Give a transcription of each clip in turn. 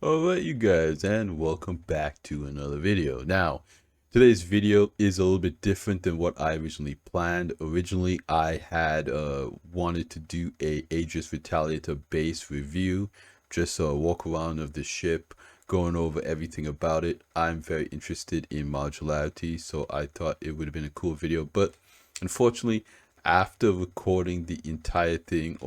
Alright you guys, and welcome back to another video. Now, today's video is a little bit different than what I originally planned. Originally, I had wanted to do a Aegis Retaliator base review, just a walk around of the ship, going over everything about it. I'm very interested in modularity, so I thought it would have been a cool video, but unfortunately, after recording the entire thing,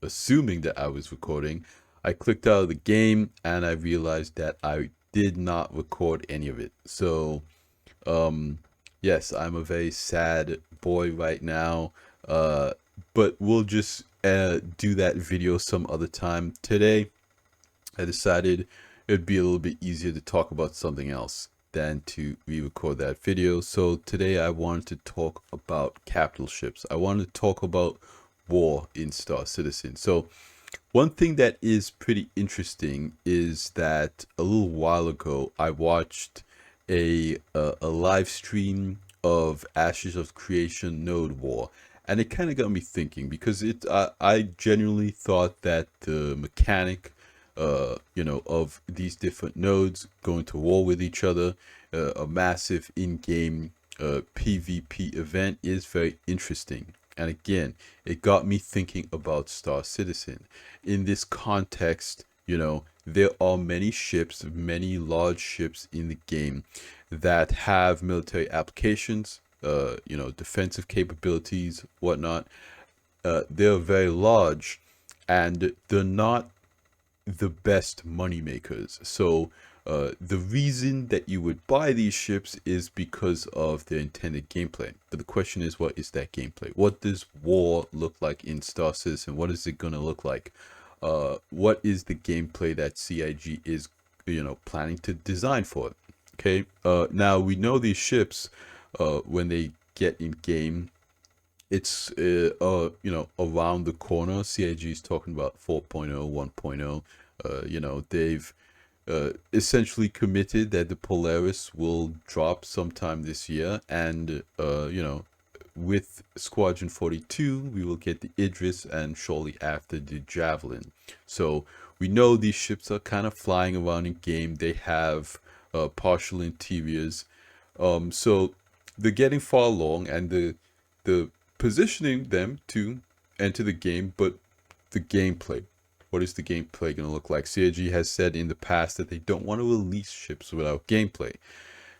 assuming that I was recording, I clicked out of the game and I realized that I did not record any of it. So, yes, I'm a very sad boy right now. But we'll just do that video some other time. Today, I decided it'd be a little bit easier to talk about something else than to re-record that video. So today I wanted to talk about capital ships. I wanted to talk about war in Star Citizen. So one thing that is pretty interesting is that a little while ago I watched a live stream of Ashes of Creation Node War, and it kind of got me thinking, because I genuinely thought that the mechanic of these different nodes going to war with each other, a massive in-game PvP event, is very interesting. And again, it got me thinking about Star Citizen. In this context, there are many ships, many large ships in the game that have military applications, defensive capabilities, whatnot. They're very large, and they're not the best money makers. So the reason that you would buy these ships is because of their intended gameplay. But the question is, what is that gameplay? What does war look like in Star Citizen? What is it going to look like? What is the gameplay that CIG is, planning to design for it? Okay. Now we know these ships, when they get in game, it's around the corner. CIG is talking about 4.0, 1.0. They've essentially committed that the Polaris will drop sometime this year, and with Squadron 42 we will get the Idris, and shortly after the Javelin. So we know these ships are kind of flying around in game. They have partial interiors, so they're getting far along, and the positioning them to enter the game. But the gameplay, what is the gameplay going to look like? CIG has said in the past that they don't want to release ships without gameplay.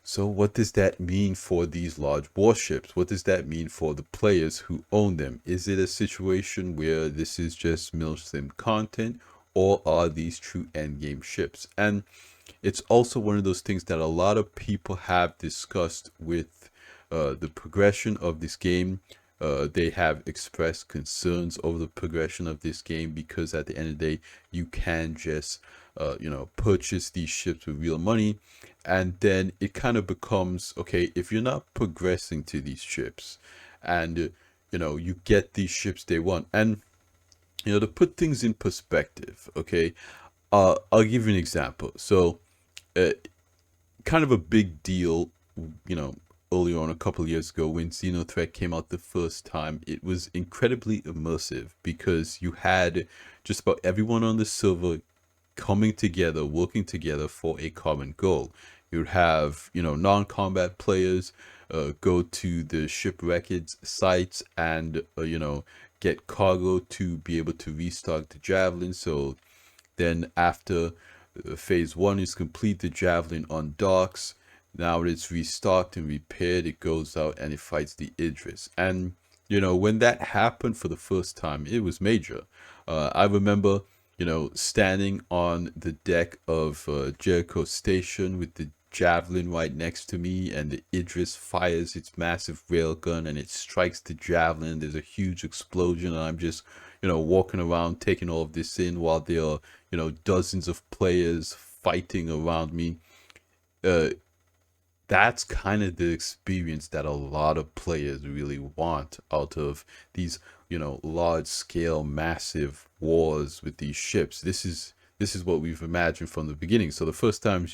So what does that mean for these large warships? What does that mean for the players who own them? Is it a situation where this is just milsim content, or are these true endgame ships? And it's also one of those things that a lot of people have discussed with the progression of this game. They have expressed concerns over the progression of this game, because at the end of the day, you can just purchase these ships with real money, and then it kind of becomes, okay, if you're not progressing to these ships, and you get these ships day one. And to put things in perspective, okay, I'll give you an example. So kind of a big deal, earlier on, a couple of years ago, when Xenothreat came out the first time, it was incredibly immersive, because you had just about everyone on the server coming together, working together for a common goal. You'd have, non-combat players go to the shipwreckage sites and, get cargo to be able to restock the Javelin. So then after phase 1 is complete, the Javelin undocks. Now that it's restocked and repaired, it goes out and it fights the Idris. And, when that happened for the first time, it was major. I remember, standing on the deck of Jericho Station with the Javelin right next to me, and the Idris fires its massive railgun and it strikes the Javelin. There's a huge explosion, and I'm just, walking around taking all of this in, while there are, dozens of players fighting around me. That's kind of the experience that a lot of players really want out of these, large scale, massive wars with these ships. This is what we've imagined from the beginning. So the first time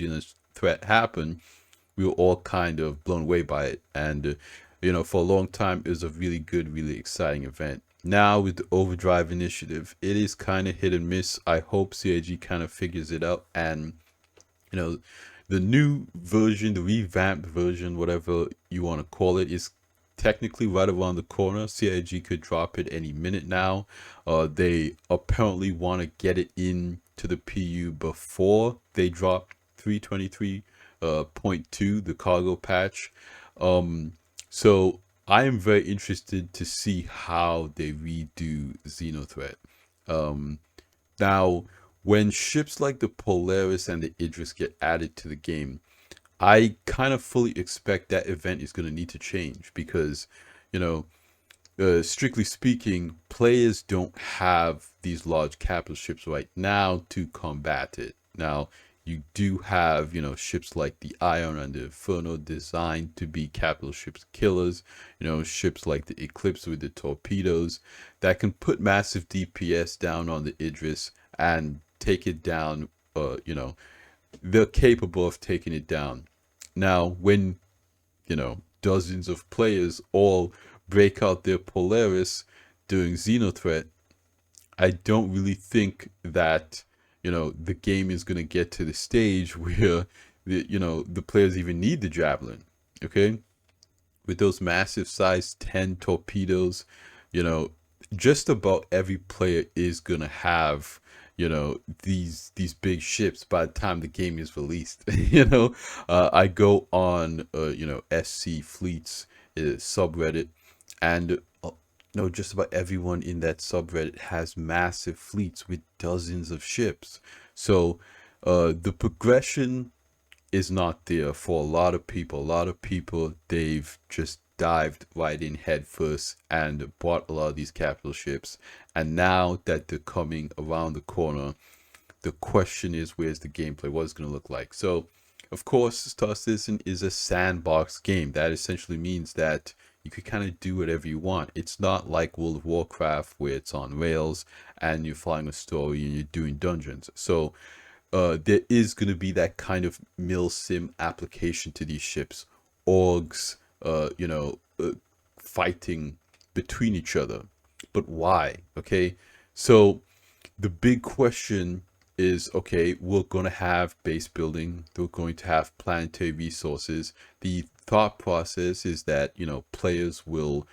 Threat happened, we were all kind of blown away by it. And, for a long time, it was a really good, really exciting event. Now with the Overdrive initiative, it is kind of hit and miss. I hope CIG kind of figures it out, and you know, the new version, the revamped version, whatever you want to call it, is technically right around the corner. CIG could drop it any minute now. They apparently want to get it in to the PU before they drop 323.2, the cargo patch. So I am very interested to see how they redo Xenothreat. Um, Now, when ships like the Polaris and the Idris get added to the game, I kind of fully expect that event is going to need to change because, you know, strictly speaking, players don't have these large capital ships right now to combat it. Now, you do have, ships like the Ion and the Inferno designed to be capital ships killers, ships like the Eclipse with the torpedoes that can put massive DPS down on the Idris and take it down, they're capable of taking it down. Now, when dozens of players all break out their Polaris during Xenothreat, I don't really think that, the game is going to get to the stage where the players even need the Javelin. Okay. With those massive size 10 torpedoes, you know, just about every player is going to have these big ships by the time the game is released. I go on SC Fleets subreddit, and just about everyone in that subreddit has massive fleets with dozens of ships. So the progression is not there for a lot of people. A lot of people, they've just dived right in head first and bought a lot of these capital ships. And now that they're coming around the corner, the question is, where's the gameplay? What it's going to look like? So, of course, Star Citizen is a sandbox game. That essentially means that you could kind of do whatever you want. It's not like World of Warcraft where it's on rails and you're flying a story and you're doing dungeons. So, there is going to be that kind of mil-sim application to these ships. Orgs, fighting between each other. But why? Okay, so the big question is, okay, we're going to have base building, we're going to have planetary resources. The thought process is that players will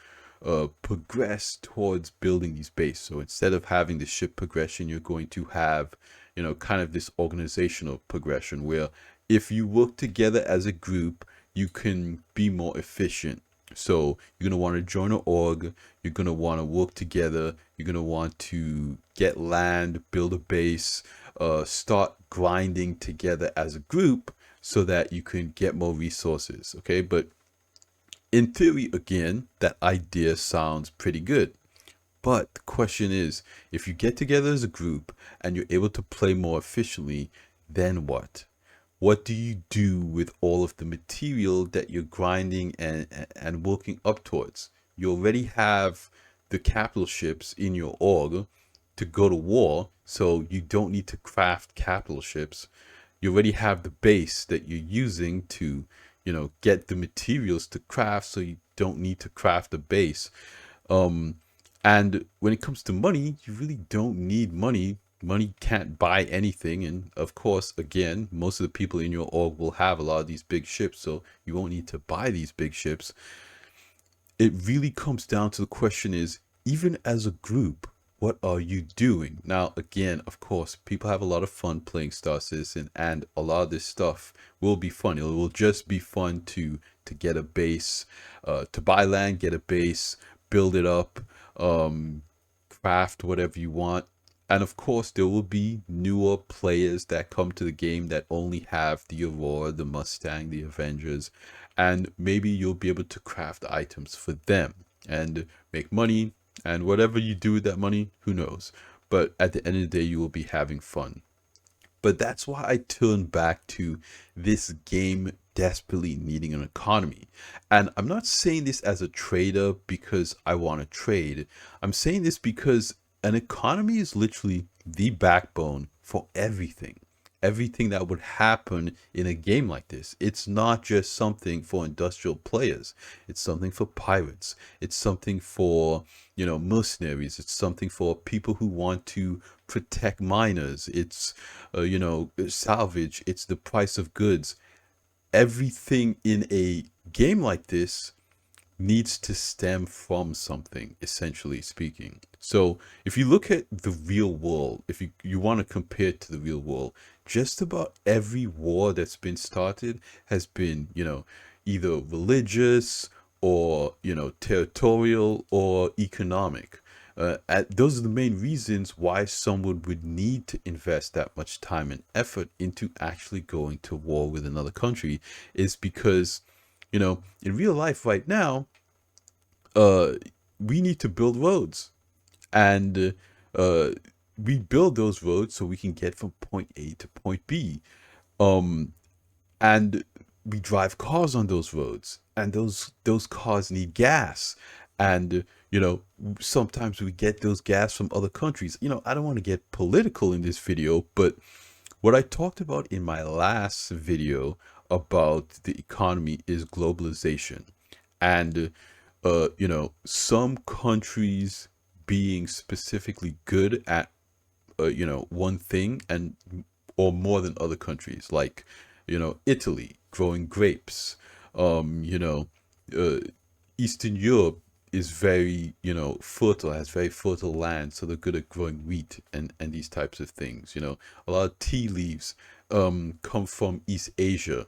progress towards building these bases. So instead of having the ship progression, you're going to have kind of this organizational progression where if you work together as a group, you can be more efficient. So you're going to want to join an org, you're going to want to work together, you're going to want to get land, build a base, start grinding together as a group so that you can get more resources. Okay, but in theory, again, that idea sounds pretty good. But the question is, if you get together as a group and you're able to play more efficiently, then what? What do you do with all of the material that you're grinding and working up towards? You already have the capital ships in your org to go to war, so you don't need to craft capital ships. You already have the base that you're using to, get the materials to craft, so you don't need to craft a base. And when it comes to money, you really don't need money. Money can't buy anything. And of course, again, most of the people in your org will have a lot of these big ships, so you won't need to buy these big ships. It really comes down to the question is, even as a group, what are you doing? Now, again, of course, people have a lot of fun playing Star Citizen, and a lot of this stuff will be fun. It will just be fun to get a base, to buy land, get a base, build it up, craft whatever you want. And of course, there will be newer players that come to the game that only have the Aurora, the Mustang, the Avengers, and maybe you'll be able to craft items for them and make money. And whatever you do with that money, who knows? But at the end of the day, you will be having fun. But that's why I turn back to this game desperately needing an economy. And I'm not saying this as a trader because I want to trade. I'm saying this because an economy is literally the backbone for everything. everything that would happen in a game like this. It's not just something for industrial players. It's something for pirates. It's something for, mercenaries. It's something for people who want to protect miners. It's, salvage. It's the price of goods. Everything in a game like this needs to stem from something, essentially speaking. So if you look at the real world, if you want to compare it to the real world, just about every war that's been started has been, either religious or, territorial or economic. Those are the main reasons why someone would need to invest that much time and effort into actually going to war with another country, is because, in real life right now, uh, we need to build roads, and uh, we build those roads so we can get from point A to point B. Um, and we drive cars on those roads, and those cars need gas, and sometimes we get those gas from other countries. I don't want to get political in this video, but what I talked about in my last video about the economy is globalization, and some countries being specifically good at one thing, and or more than other countries, like Italy growing grapes. Um you know uh, Eastern Europe is very fertile, has very fertile land, so they're good at growing wheat and these types of things. A lot of tea leaves come from East Asia.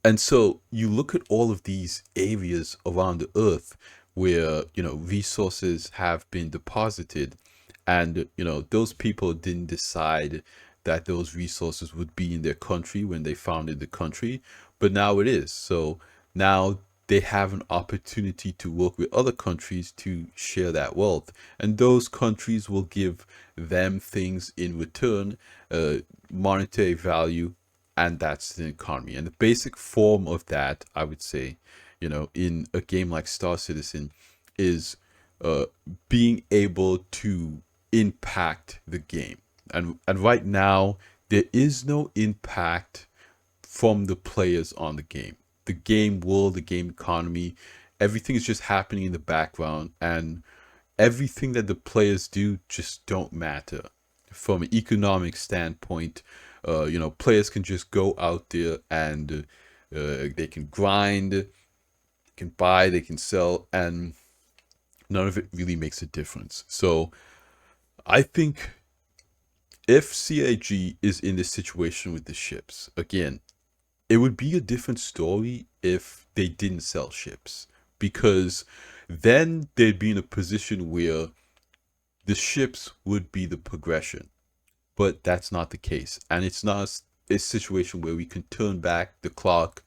And so you look at all of these areas around the earth where, resources have been deposited, and, those people didn't decide that those resources would be in their country when they founded the country, but now it is. So now they have an opportunity to work with other countries to share that wealth. And those countries will give them things in return, monetary value, and that's the economy. And the basic form of that, I would say, in a game like Star Citizen, is uh, being able to impact the game. And right now, there is no impact from the players on the game. The game world, the game economy, everything is just happening in the background, and everything that the players do just don't matter. From an economic standpoint, players can just go out there and they can grind, they can buy, they can sell, and none of it really makes a difference. So I think if CAG is in this situation with the ships, again, it would be a different story if they didn't sell ships, because then they'd be in a position where the ships would be the progression. But that's not the case, and it's not a situation where we can turn back the clock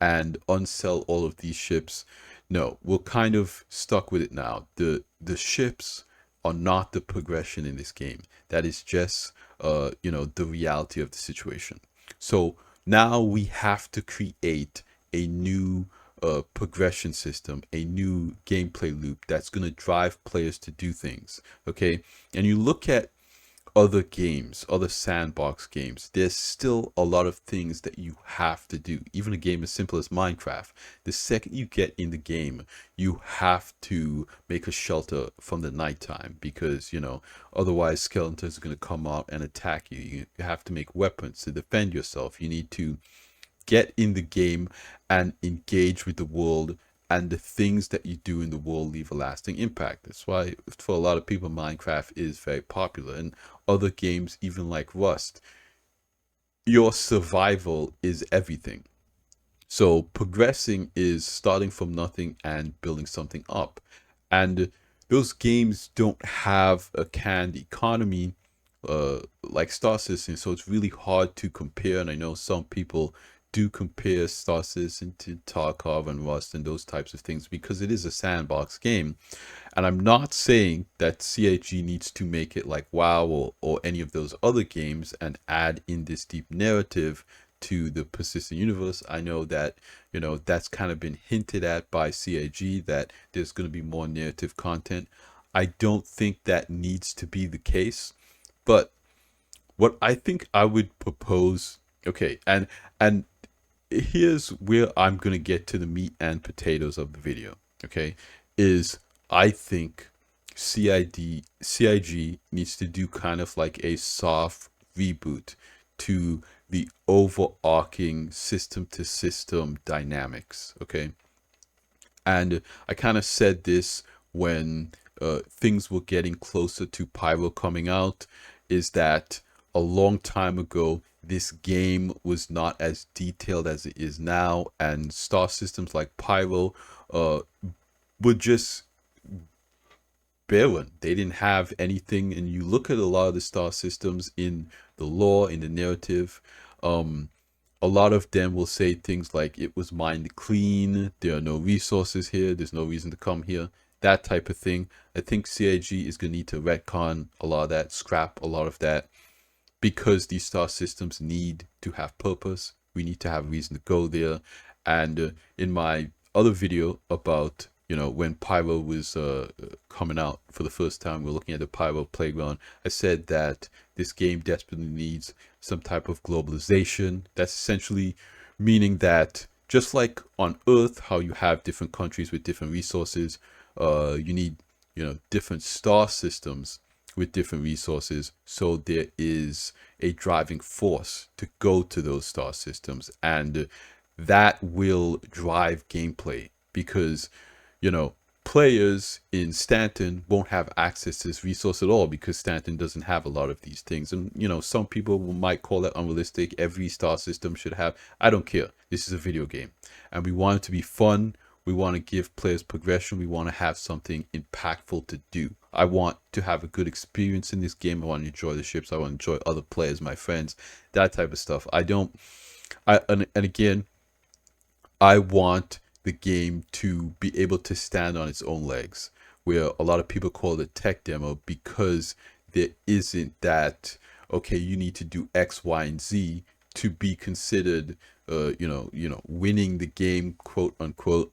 and unsell all of these ships. No, we're kind of stuck with it now. The ships are not the progression in this game. That is just the reality of the situation. So now we have to create a new progression system, a new gameplay loop that's going to drive players to do things. Okay, and you look at other games, other sandbox games, there's still a lot of things that you have to do. Even a game as simple as Minecraft, the second you get in the game, you have to make a shelter from the nighttime, because, otherwise skeletons are going to come out and attack you. You have to make weapons to defend yourself. You need to get in the game and engage with the world, and the things that you do in the world leave a lasting impact. That's why for a lot of people Minecraft is very popular, and other games even like Rust. Your survival is everything. So progressing is starting from nothing and building something up. And those games don't have a canned economy like Star Citizen, so it's really hard to compare. And I know some people do compare Star Citizen to Tarkov and Rust and those types of things, because it is a sandbox game. And I'm not saying that CAG needs to make it like WoW or any of those other games and add in this deep narrative to the persistent universe. I know that, that's kind of been hinted at by CAG, that there's going to be more narrative content. I don't think that needs to be the case, but what I think I would propose, okay, and here's where I'm gonna get to the meat and potatoes of the video, okay, is I think CIG needs to do kind of like a soft reboot to the overarching system to system dynamics, okay? And I kind of said this when things were getting closer to Pyro coming out, is that a long time ago, this game was not as detailed as it is now, and star systems like Pyro uh, were just barren. They didn't have anything, and you look at a lot of the star systems in the lore, in the narrative, um, a lot of them will say things like it was mined clean, there are no resources here, there's no reason to come here, that type of thing. I think CIG is going to need to retcon a lot of that, scrap a lot of that, because these star systems need to have purpose. We need to have a reason to go there. And in my other video about, you know, when Pyro was coming out for the first time, we're looking at the Pyro playground, I said that this game desperately needs some type of globalization. That's essentially meaning that just like on Earth, how you have different countries with different resources, you need, you know, different star systems with different resources, so there is a driving force to go to those star systems, and that will drive gameplay, because, you know, players in Stanton won't have access to this resource at all, because Stanton doesn't have a lot of these things. And, you know, some people might call that unrealistic. Every star system should have. I don't care. This is a video game, and we want it to be fun. We want to give players progression. We want to have something impactful to do. I want to have a good experience in this game. I want to enjoy the ships. I want to enjoy other players, my friends, that type of stuff. And again, I want the game to be able to stand on its own legs, where a lot of people call it a tech demo, because there isn't that, okay, you need to do X, Y, and Z to be considered, winning the game, quote unquote,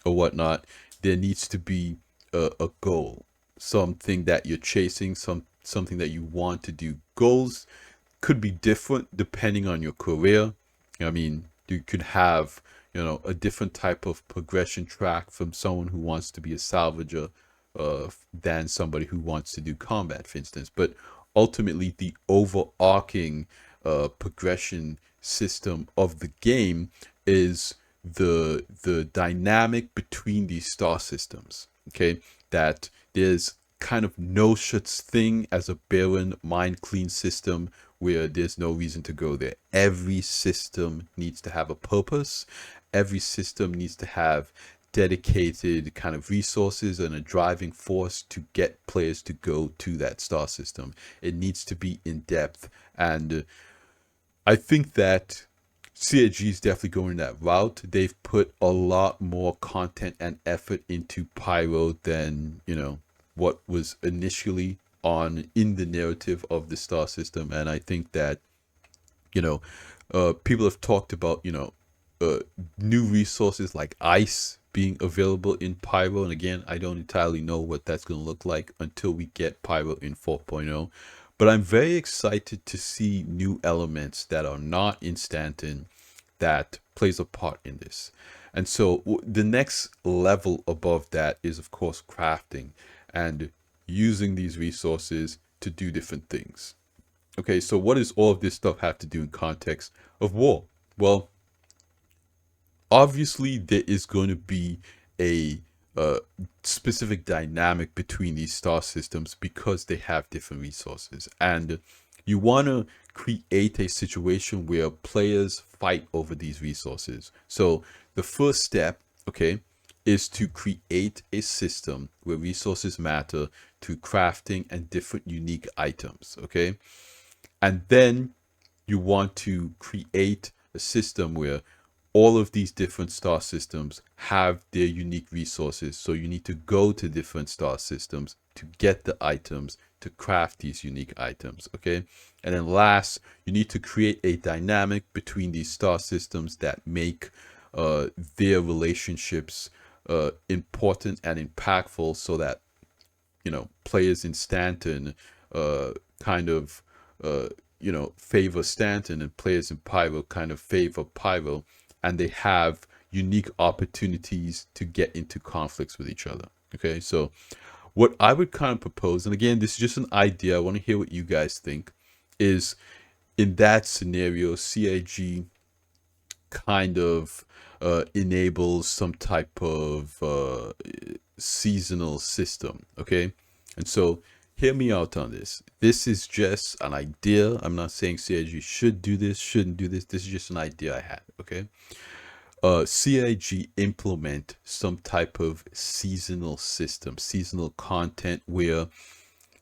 or whatnot. There needs to be a goal, something that you're chasing, something that you want to do. Goals could be different depending on your career. I mean, you could have, you know, a different type of progression track from someone who wants to be a salvager than somebody who wants to do combat, for instance. But ultimately, the overarching progression system of the game is the dynamic between these star systems, okay? That there's kind of no such thing as a barren mind clean system where there's no reason to go there. Every system needs to have a purpose. Every system needs to have dedicated kind of resources and a driving force to get players to go to that star system. It needs to be in depth, and I think that CIG is definitely going that route. They've put a lot more content and effort into Pyro than, you know, what was initially on in the narrative of the star system. And I think that, you know, people have talked about, you know, new resources like ice being available in Pyro. And again, I don't entirely know what that's going to look like until we get Pyro in 4.0. But I'm very excited to see new elements that are not in Stanton that plays a part in this. And so the next level above that is, of course, crafting and using these resources to do different things. Okay, so what does all of this stuff have to do in context of war? Well, obviously there is going to be a specific dynamic between these star systems because they have different resources, and you want to create a situation where players fight over these resources. So the first step, okay, is to create a system where resources matter to crafting and different unique items, okay? And then you want to create a system where all of these different star systems have their unique resources. So you need to go to different star systems to get the items to craft these unique items, okay? And then last, you need to create a dynamic between these star systems that make their relationships important and impactful, so that, you know, players in Stanton kind of favor Stanton, and players in Pyro kind of favor Pyro, and they have unique opportunities to get into conflicts with each other. Okay, so what I would kind of propose, and again, this is just an idea, I want to hear what you guys think, is in that scenario, CIG kind of enables some type of seasonal system. Okay, and so hear me out on this. This is just an idea. I'm not saying CIG should do this, shouldn't do this. This is just an idea I had. Okay, CIG implement some type of seasonal system, seasonal content where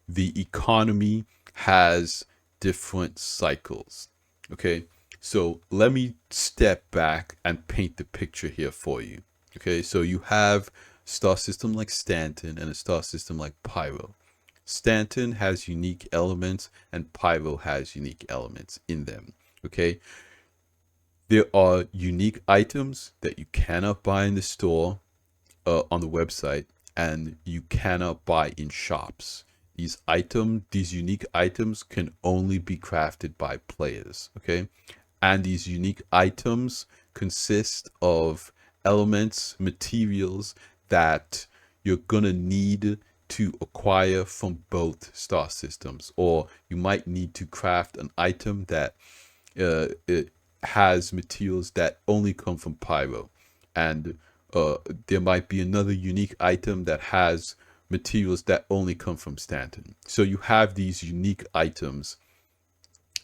the economy has different cycles. Okay, so let me step back and paint the picture here for you. Okay, so you have star system like Stanton and a star system like Pyro. Stanton has unique elements and Pyro has unique elements in them. Okay, there are unique items that you cannot buy in the store, on the website, and you cannot buy in shops. These unique items can only be crafted by players. Okay, and these unique items consist of elements, materials that you're gonna need to acquire from both star systems, or you might need to craft an item that it has materials that only come from Pyro, and there might be another unique item that has materials that only come from Stanton. So you have these unique items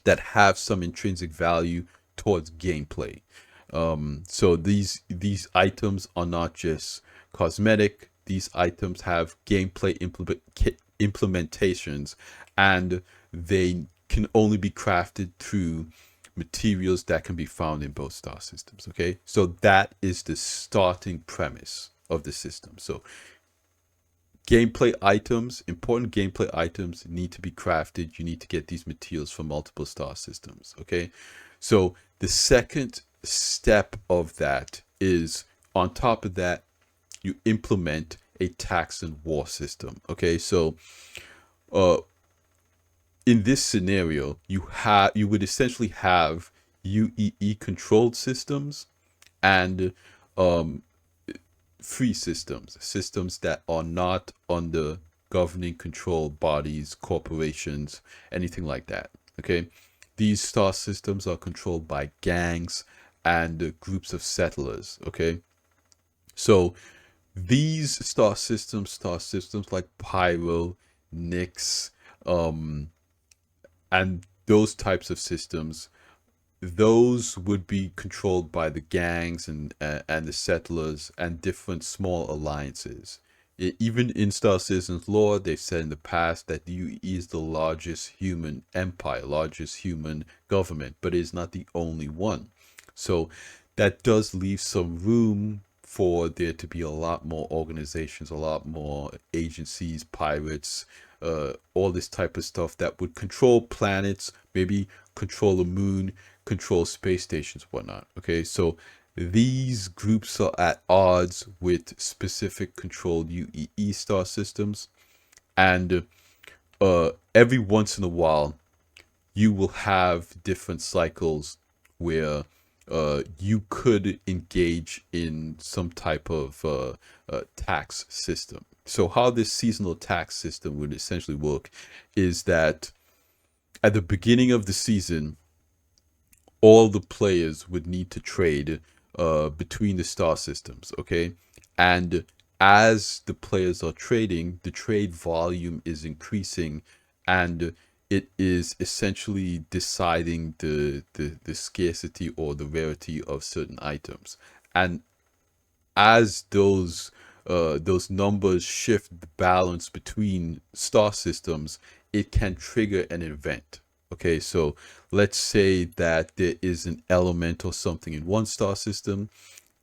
that have some intrinsic value towards gameplay. So these items are not just cosmetic. These items have gameplay implementations, and they can only be crafted through materials that can be found in both star systems. Okay, so that is the starting premise of the system. So gameplay items, important gameplay items, need to be crafted. You need to get these materials from multiple star systems. Okay, so the second step of that is, on top of that, you implement a tax and war system. Okay, so in this scenario, you would essentially have UEE controlled systems and free systems that are not under governing control bodies, corporations, anything like that. Okay, these star systems are controlled by gangs and groups of settlers. Okay, so these star systems like Pyro, Nyx, and those types of systems, those would be controlled by the gangs and the settlers and different small alliances. Even in Star Citizen's lore, they've said in the past that the UE is the largest human empire, largest human government, but it is not the only one. So that does leave some room for there to be a lot more organizations, a lot more agencies, pirates, all this type of stuff that would control planets, maybe control the moon, control space stations, whatnot. Okay, so these groups are at odds with specific controlled UEE star systems, and every once in a while you will have different cycles where you could engage in some type of tax system. So how this seasonal tax system would essentially work is that at the beginning of the season, all the players would need to trade between the star systems. Okay, and as the players are trading, the trade volume is increasing, and it is essentially deciding the scarcity or the rarity of certain items. And as those numbers shift the balance between star systems, it can trigger an event. Okay, so let's say that there is an element or something in one star system,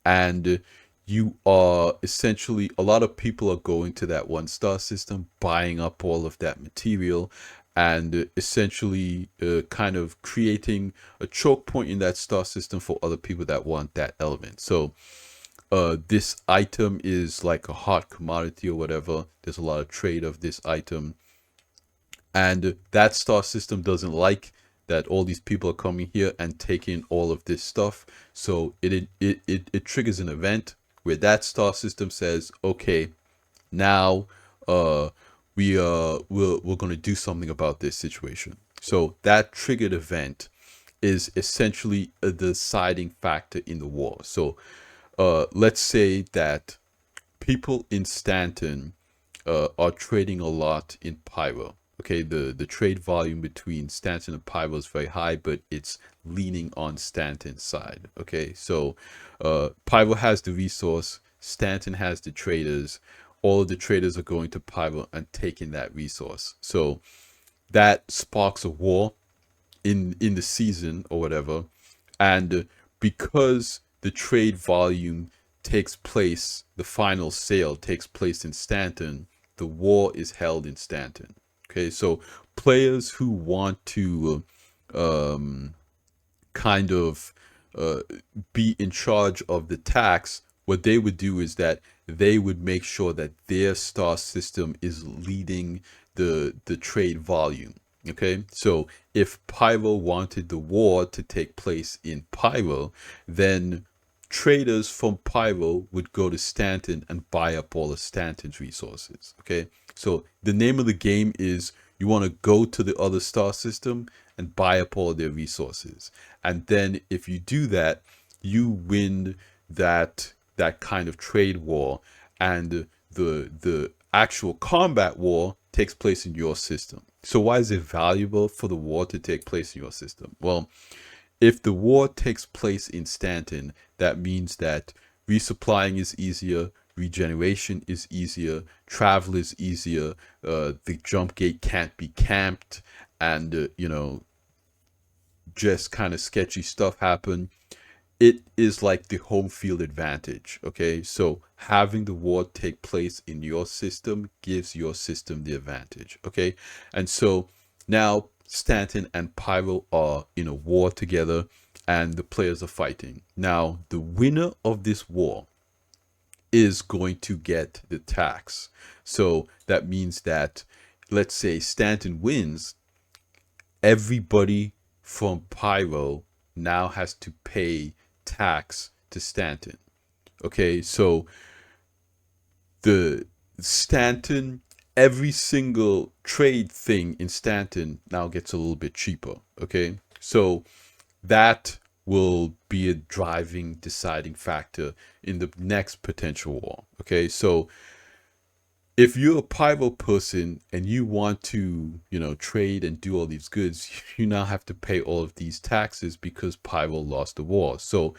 and you are essentially, a lot of people are going to that one star system, buying up all of that material, and essentially kind of creating a choke point in that star system for other people that want that element. So this item is like a hot commodity or whatever. There's a lot of trade of this item, and that star system doesn't like that all these people are coming here and taking all of this stuff. So it triggers an event where that star system says, okay, now uh we're going to do something about this situation. So that triggered event is essentially a deciding factor in the war. So let's say that people in Stanton are trading a lot in Pyro. Okay, the trade volume between Stanton and Pyro is very high, but it's leaning on Stanton's side. Okay, so Pyro has the resource, Stanton has the traders. All of the traders are going to Pyro and taking that resource. So that sparks a war in the season or whatever. And because the trade volume takes place, the final sale takes place in Stanton, the war is held in Stanton. Okay, so players who want to kind of uh, be in charge of the tax, what they would do is that they would make sure that their star system is leading the trade volume. Okay, so if Pyro wanted the war to take place in Pyro, then traders from Pyro would go to Stanton and buy up all of Stanton's resources. Okay, so the name of the game is you want to go to the other star system and buy up all their resources. And then if you do that, you win that kind of trade war, and the actual combat war takes place in your system. So why is it valuable for the war to take place in your system? Well, if the war takes place in Stanton, that means that resupplying is easier, regeneration is easier, travel is easier, the jump gate can't be camped, and just kind of sketchy stuff happen. It is like the home field advantage. Okay, so having the war take place in your system gives your system the advantage. Okay, and so now Stanton and Pyro are in a war together, and the players are fighting. Now the winner of this war is going to get the tax. So that means that, let's say Stanton wins, everybody from Pyro now has to pay tax to Stanton. Okay, so the Stanton, every single trade thing in Stanton now gets a little bit cheaper. Okay, so that will be a driving, deciding factor in the next potential war. Okay, so if you're a Pyro person and you want to, trade and do all these goods, you now have to pay all of these taxes because Pyro lost the war. So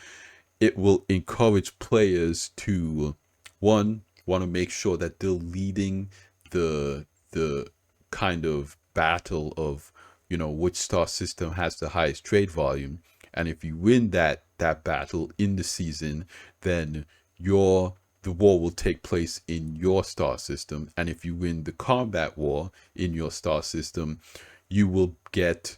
it will encourage players to, one, want to make sure that they're leading the kind of battle of, which star system has the highest trade volume. And if you win that battle in the season, then the war will take place in your star system. And if you win the combat war in your star system, you will get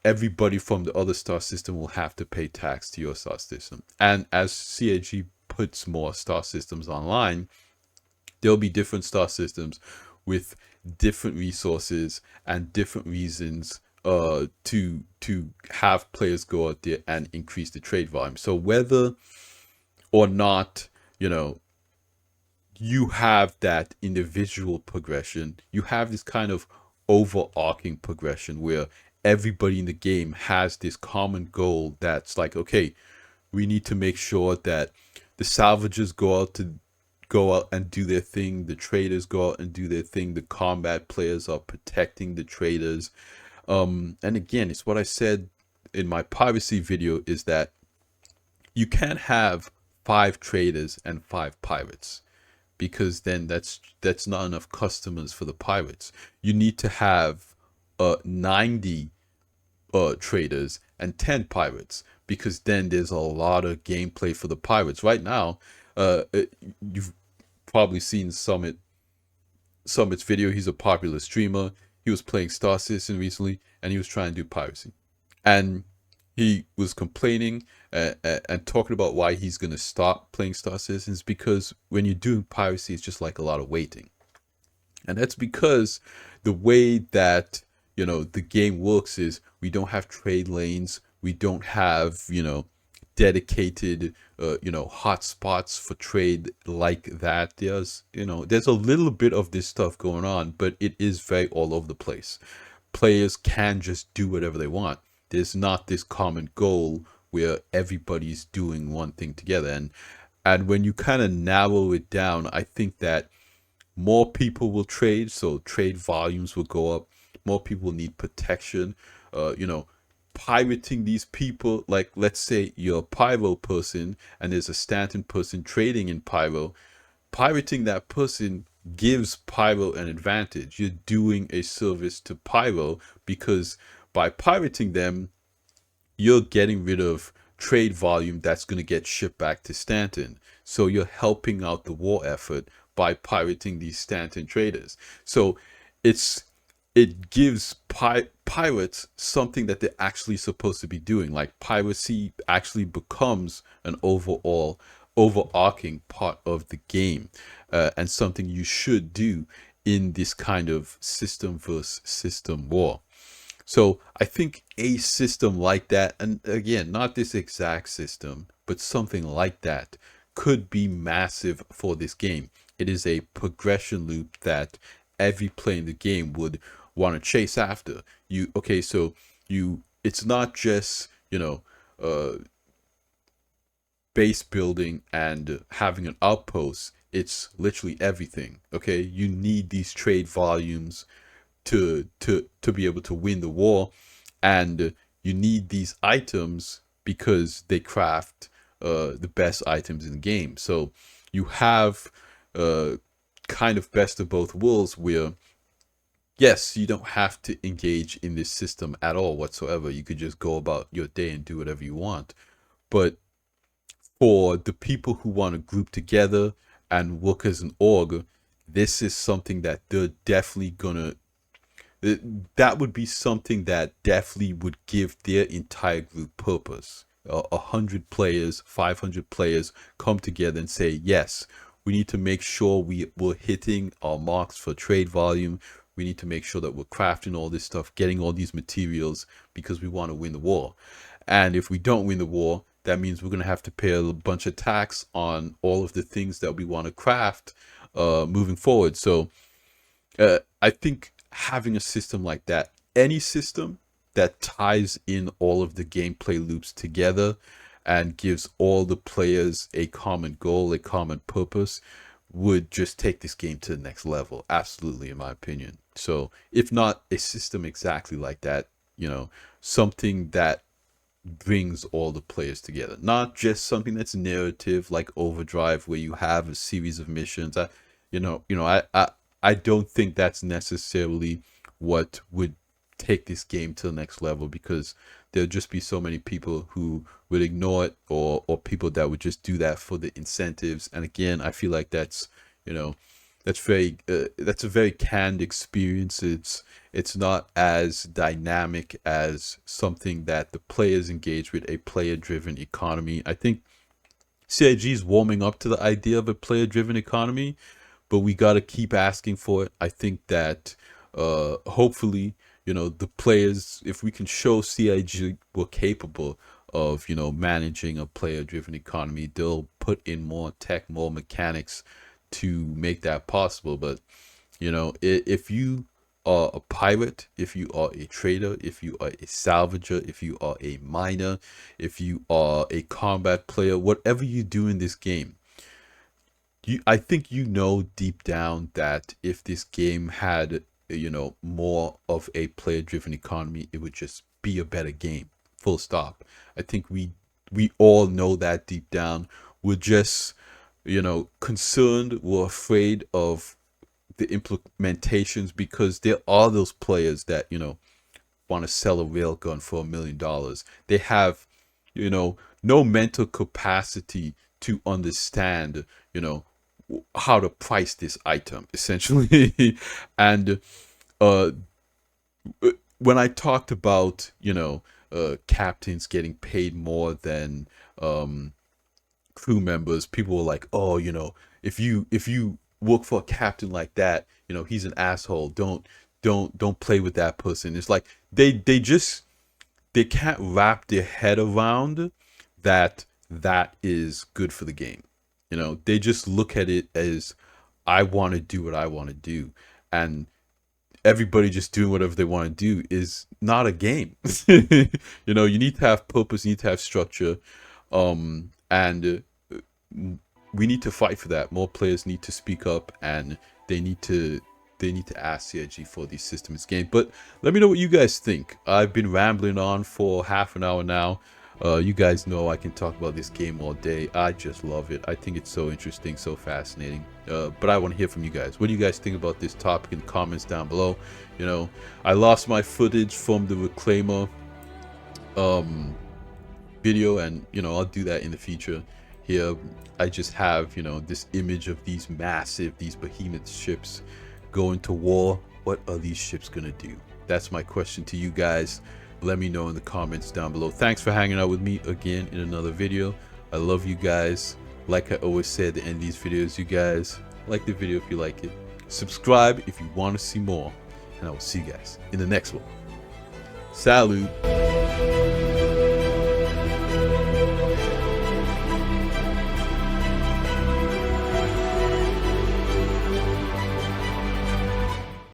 everybody from the other star system will have to pay tax to your star system. And as CAG puts more star systems online, there'll be different star systems with different resources and different reasons to have players go out there and increase the trade volume. So whether or not, you have that individual progression, you have this kind of overarching progression where everybody in the game has this common goal that's like, okay, we need to make sure that the salvagers go out and do their thing, the traders go out and do their thing, the combat players are protecting the traders. And again, it's what I said in my piracy video, is that you can't have 5 traders and 5 pirates, because then that's not enough customers for the pirates. You need to have 90 traders and 10 pirates, because then there's a lot of gameplay for the pirates. Right now, you've probably seen Summit's video. He's a popular streamer. He was playing Star Citizen recently, and he was trying to do piracy. And he was complaining and talking about why he's going to stop playing Star Citizens, because when you're doing piracy, it's just like a lot of waiting. And that's because the way that the game works is we don't have trade lanes, we don't have, dedicated hotspots for trade like that. There's a little bit of this stuff going on, but it is very all over the place. Players can just do whatever they want. There's not this common goal where everybody's doing one thing together. And when you kind of narrow it down, I think that more people will trade, so trade volumes will go up. More people need protection. Pirating these people, like let's say you're a pyro person and there's a Stanton person trading in pyro. Pirating that person gives pyro an advantage. You're doing a service to pyro because by pirating them, you're getting rid of trade volume that's going to get shipped back to Stanton. So you're helping out the war effort by pirating these Stanton traders. So it's it gives pirates something that they're actually supposed to be doing. Like piracy actually becomes an overarching part of the game, and something you should do in this kind of system versus system war. So I think a system like that, and again, not this exact system, but something like that could be massive for this game. It is a progression loop that every player in the game would want to chase after. It's not just, base building and having an outpost. It's literally everything. Okay, you need these trade volumes to be able to win the war, and you need these items because they craft the best items in the game. So you have kind of best of both worlds where yes, you don't have to engage in this system at all whatsoever. You could just go about your day and do whatever you want. But for the people who want to group together and work as an org, this is something that they're definitely gonna that would be something that definitely would give their entire group purpose. 100 players, 500 players come together and say, yes, we need to make sure we're hitting our marks for trade volume. We need to make sure that we're crafting all this stuff, getting all these materials because we want to win the war. And if we don't win the war, that means we're going to have to pay a bunch of tax on all of the things that we want to craft moving forward. So I think having a system like that, any system that ties in all of the gameplay loops together and gives all the players a common goal, a common purpose, would just take this game to the next level. Absolutely, in my opinion. So if not a system exactly like that, something that brings all the players together, not just something that's narrative like Overdrive where you have a series of missions. I don't think that's necessarily what would take this game to the next level, because there'll just be so many people who would ignore it, or people that would just do that for the incentives. And again, I feel like that's that's a very canned experience. It's not as dynamic as something that the players engage with, a player-driven economy. I think CIG is warming up to the idea of a player-driven economy, but we got to keep asking for it. I think that hopefully, the players, if we can show CIG we're capable of, managing a player-driven economy, they'll put in more tech, more mechanics to make that possible. But if you are a pirate, if you are a trader, if you are a salvager, if you are a miner, if you are a combat player, whatever you do in this game, I think deep down that if this game had more of a player-driven economy, it would just be a better game. Full stop. I think we all know that deep down. We're just concerned. We're afraid of the implementations because there are those players that want to sell a railgun for $1 million. They have no mental capacity to understand how to price this item, essentially. And when I talked about captains getting paid more than crew members, people were like, oh, if you work for a captain like that, he's an asshole. Don't don't play with that person. It's like they can't wrap their head around that is good for the game. You know, they just look at it as, I want to do what I want to do, and everybody just doing whatever they want to do is not a game. You know, you need to have purpose, you need to have structure, and we need to fight for that. More players need to speak up, and they need to ask CIG for these systems game. But let me know what you guys think. I've been rambling on for half an hour now. You guys know I can talk about this game all day. I just love it. I think it's so interesting, so fascinating. But I want to hear from you guys. What do you guys think about this topic in the comments down below? You know, I lost my footage from the Reclaimer video, and you know, I'll do that in the future. Here I just have, you know, this image of these behemoth ships going to war. What are these ships gonna do? That's my question to you guys. Let me know in the comments down below. Thanks for hanging out with me again in another video. I love you guys. Like I always say at the end of these videos, you guys like the video if you like it. Subscribe if you want to see more, and I will see you guys in the next one. Salute.